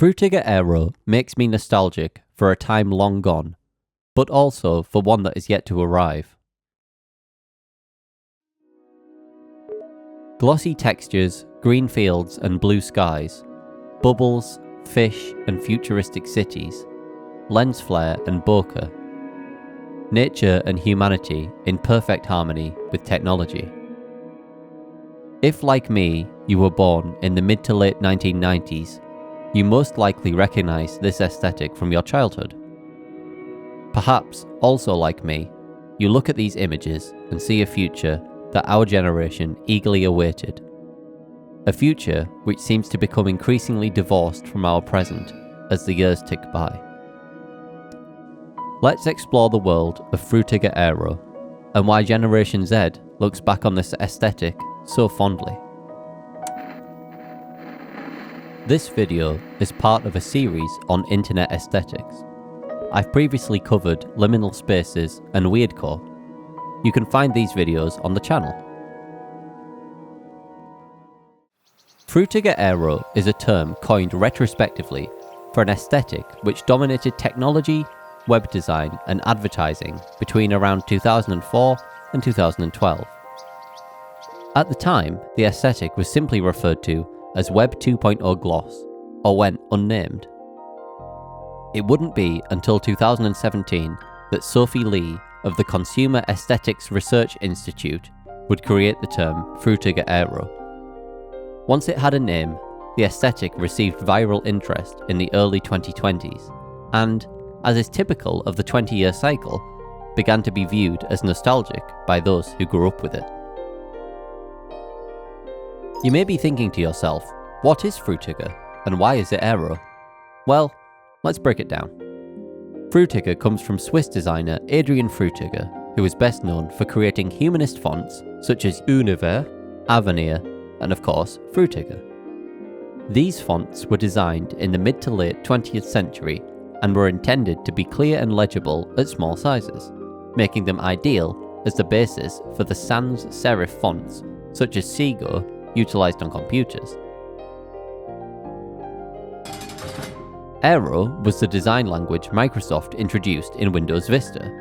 Frutiger Aero makes me nostalgic for a time long gone, but also for one that is yet to arrive. Glossy textures, green fields and blue skies, bubbles, fish and futuristic cities, lens flare and bokeh, nature and humanity in perfect harmony with technology. If, like me, you were born in the mid to late 1990s, you most likely recognise this aesthetic from your childhood. Perhaps, also like me, you look at these images and see a future that our generation eagerly awaited. A future which seems to become increasingly divorced from our present as the years tick by. Let's explore the world of Frutiger Aero and why Generation Z looks back on this aesthetic so fondly. This video is part of a series on internet aesthetics. I've previously covered liminal spaces and weirdcore. You can find these videos on the channel. Frutiger Aero is a term coined retrospectively for an aesthetic which dominated technology, web design and advertising between around 2004 and 2012. At the time, the aesthetic was simply referred to as Web 2.0 gloss, or went unnamed. It wouldn't be until 2017 that Sophie Lee of the Consumer Aesthetics Research Institute would create the term Frutiger Aero. Once it had a name, the aesthetic received viral interest in the early 2020s, and, as is typical of the 20-year cycle, began to be viewed as nostalgic by those who grew up with it. You may be thinking to yourself, what is Frutiger and why is it Aero? Well, let's break it down. Frutiger comes from Swiss designer Adrian Frutiger, who is best known for creating humanist fonts such as Univers, Avenir, and of course, Frutiger. These fonts were designed in the mid to late 20th century and were intended to be clear and legible at small sizes, making them ideal as the basis for the sans serif fonts such as Seago utilised on computers. Aero was the design language Microsoft introduced in Windows Vista,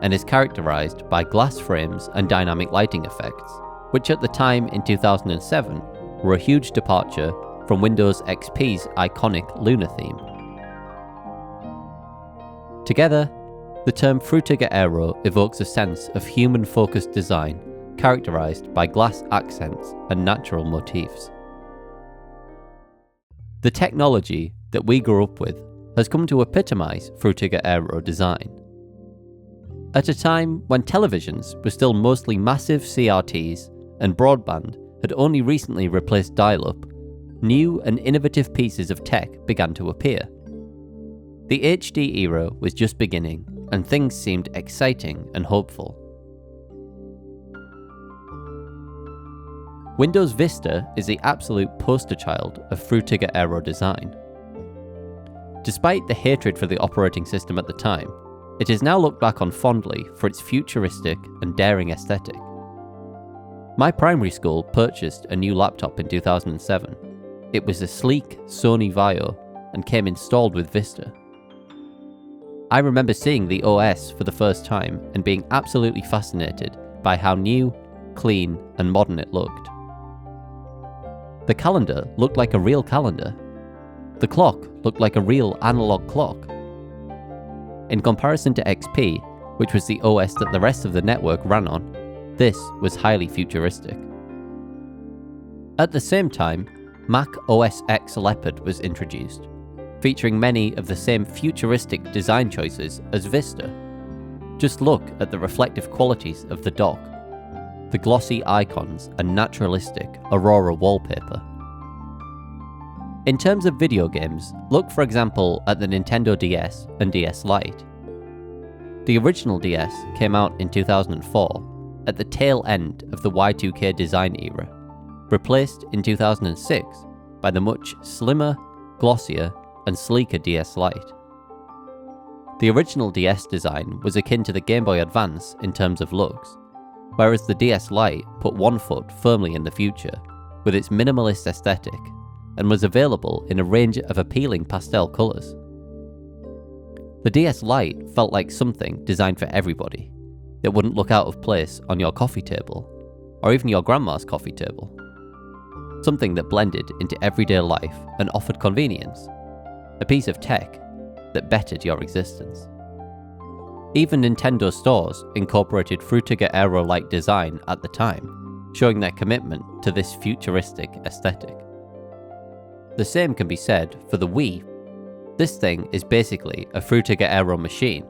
and is characterised by glass frames and dynamic lighting effects, which at the time in 2007 were a huge departure from Windows XP's iconic Luna theme. Together, the term Frutiger Aero evokes a sense of human-focused design characterised by glass accents and natural motifs. The technology that we grew up with has come to epitomise Frutiger Aero design. At a time when televisions were still mostly massive CRTs and broadband had only recently replaced dial-up, new and innovative pieces of tech began to appear. The HD era was just beginning, and things seemed exciting and hopeful. Windows Vista is the absolute poster child of Frutiger Aero design. Despite the hatred for the operating system at the time, it is now looked back on fondly for its futuristic and daring aesthetic. My primary school purchased a new laptop in 2007. It was a sleek Sony Vaio and came installed with Vista. I remember seeing the OS for the first time and being absolutely fascinated by how new, clean, and modern it looked. The calendar looked like a real calendar. The clock looked like a real analog clock. In comparison to XP, which was the OS that the rest of the network ran on, this was highly futuristic. At the same time, Mac OS X Leopard was introduced, featuring many of the same futuristic design choices as Vista. Just look at the reflective qualities of the dock, the glossy icons and naturalistic Aurora wallpaper. In terms of video games, look for example at the Nintendo DS and DS Lite. The original DS came out in 2004, at the tail end of the Y2K design era, replaced in 2006 by the much slimmer, glossier, and sleeker DS Lite. The original DS design was akin to the Game Boy Advance in terms of looks, whereas the DS Lite put one foot firmly in the future, with its minimalist aesthetic, and was available in a range of appealing pastel colours. The DS Lite felt like something designed for everybody. It wouldn't look out of place on your coffee table, or even your grandma's coffee table. Something that blended into everyday life and offered convenience. A piece of tech that bettered your existence. Even Nintendo stores incorporated Frutiger Aero-like design at the time, showing their commitment to this futuristic aesthetic. The same can be said for the Wii. This thing is basically a Frutiger Aero machine.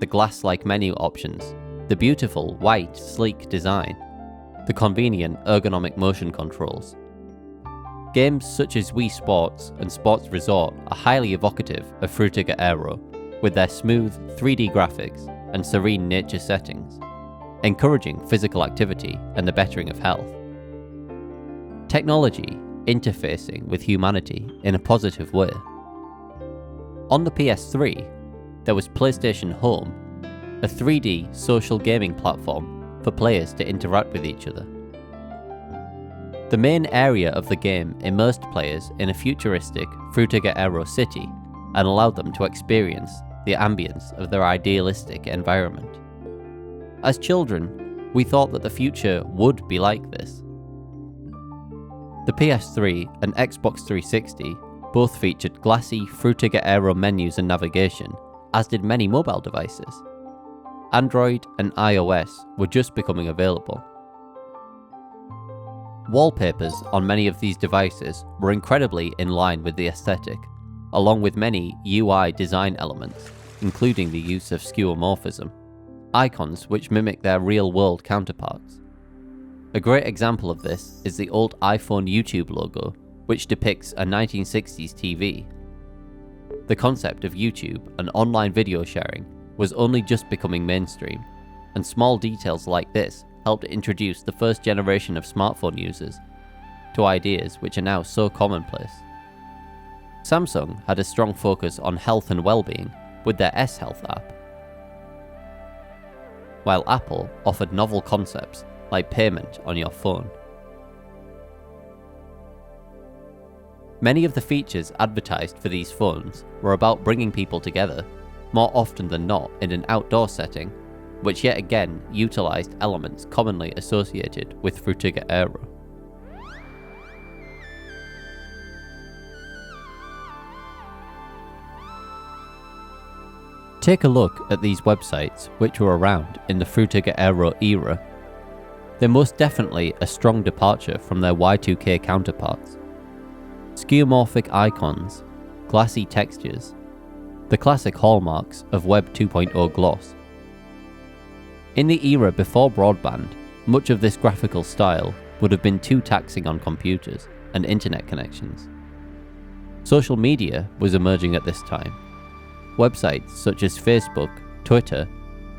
The glass-like menu options, the beautiful, white, sleek design, the convenient ergonomic motion controls. Games such as Wii Sports and Sports Resort are highly evocative of Frutiger Aero, with their smooth, 3D graphics and serene nature settings, encouraging physical activity and the bettering of health. Technology interfacing with humanity in a positive way. On the PS3, there was PlayStation Home, a 3D social gaming platform for players to interact with each other. The main area of the game immersed players in a futuristic Frutiger Aero city and allowed them to experience the ambience of their idealistic environment. As children, we thought that the future would be like this. The PS3 and Xbox 360 both featured glassy Frutiger Aero menus and navigation, as did many mobile devices. Android and iOS were just becoming available. Wallpapers on many of these devices were incredibly in line with the aesthetic, along with many UI design elements, including the use of skeuomorphism, icons which mimic their real-world counterparts. A great example of this is the old iPhone YouTube logo, which depicts a 1960s TV. The concept of YouTube and online video sharing was only just becoming mainstream, and small details like this helped introduce the first generation of smartphone users to ideas which are now so commonplace. Samsung had a strong focus on health and well-being with their S-Health app, while Apple offered novel concepts like payment on your phone. Many of the features advertised for these phones were about bringing people together, more often than not in an outdoor setting, which yet again utilized elements commonly associated with Frutiger Aero. Take a look at these websites which were around in the Frutiger Aero era. They're most definitely a strong departure from their Y2K counterparts. Skeuomorphic icons, glassy textures, the classic hallmarks of Web 2.0 gloss. In the era before broadband, much of this graphical style would have been too taxing on computers and internet connections. Social media was emerging at this time. Websites such as Facebook, Twitter,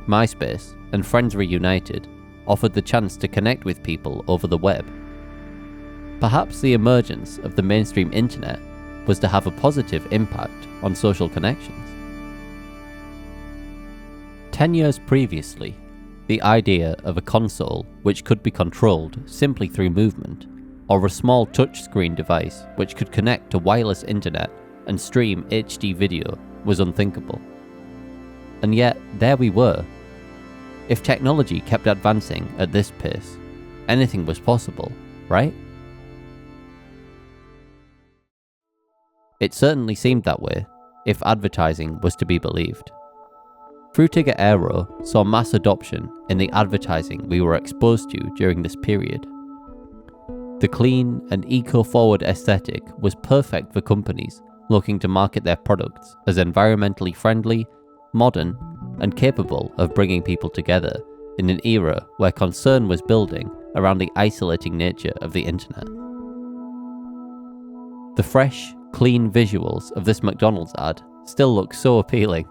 MySpace, and Friends Reunited offered the chance to connect with people over the web. Perhaps the emergence of the mainstream internet was to have a positive impact on social connections. 10 years previously, the idea of a console which could be controlled simply through movement, or a small touchscreen device which could connect to wireless internet and stream HD video was unthinkable. And yet, there we were. If technology kept advancing at this pace, anything was possible, right? It certainly seemed that way, if advertising was to be believed. Frutiger Aero saw mass adoption in the advertising we were exposed to during this period. The clean and eco-forward aesthetic was perfect for companies looking to market their products as environmentally friendly, modern, and capable of bringing people together in an era where concern was building around the isolating nature of the internet. The fresh, clean visuals of this McDonald's ad still look so appealing,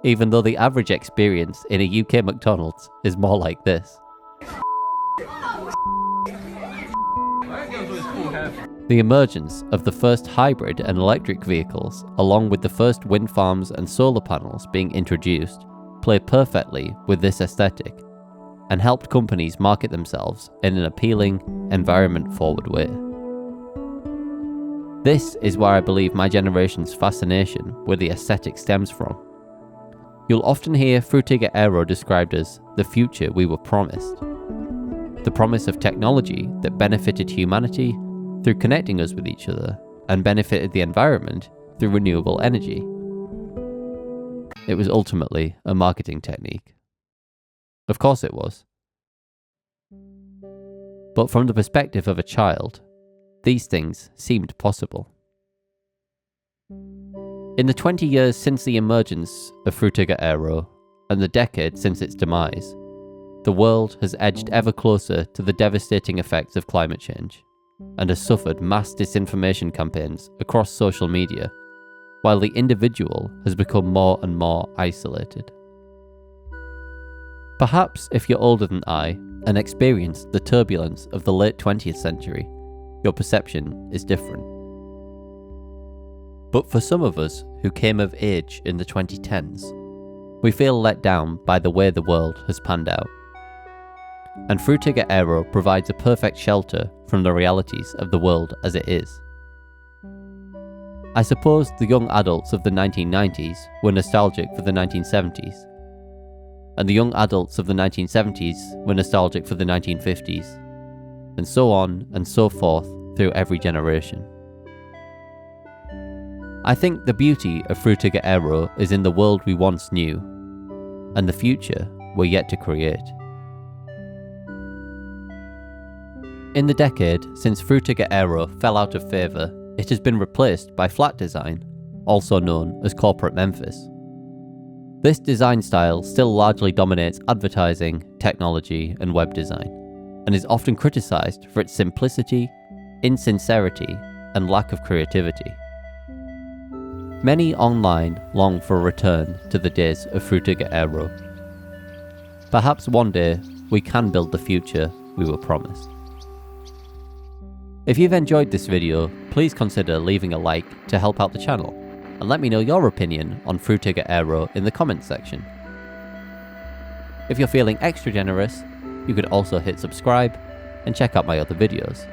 even though the average experience in a UK McDonald's is more like this. The emergence of the first hybrid and electric vehicles, along with the first wind farms and solar panels being introduced, play perfectly with this aesthetic, and helped companies market themselves in an appealing, environment-forward way. This is where I believe my generation's fascination with the aesthetic stems from. You'll often hear Frutiger Aero described as the future we were promised. The promise of technology that benefited humanity through connecting us with each other and benefited the environment through renewable energy. It was ultimately a marketing technique. Of course it was. But from the perspective of a child, these things seemed possible. In the 20 years since the emergence of Frutiger Aero and the decade since its demise, the world has edged ever closer to the devastating effects of climate change and has suffered mass disinformation campaigns across social media, while the individual has become more and more isolated. Perhaps if you're older than I and experienced the turbulence of the late 20th century, your perception is different. But for some of us who came of age in the 2010s, we feel let down by the way the world has panned out. And Frutiger Aero provides a perfect shelter from the realities of the world as it is. I suppose the young adults of the 1990s were nostalgic for the 1970s, and the young adults of the 1970s were nostalgic for the 1950s, and so on and so forth through every generation. I think the beauty of Frutiger Aero is in the world we once knew, and the future we're yet to create. In the decade since Frutiger Aero fell out of favour, it has been replaced by flat design, also known as corporate Memphis. This design style still largely dominates advertising, technology, and web design, and is often criticised for its simplicity, insincerity, and lack of creativity. Many online long for a return to the days of Frutiger Aero. Perhaps one day we can build the future we were promised. If you've enjoyed this video, please consider leaving a like to help out the channel, and let me know your opinion on Frutiger Aero in the comments section. If you're feeling extra generous, you could also hit subscribe and check out my other videos.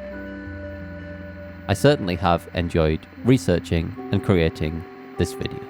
I certainly have enjoyed researching and creating this video.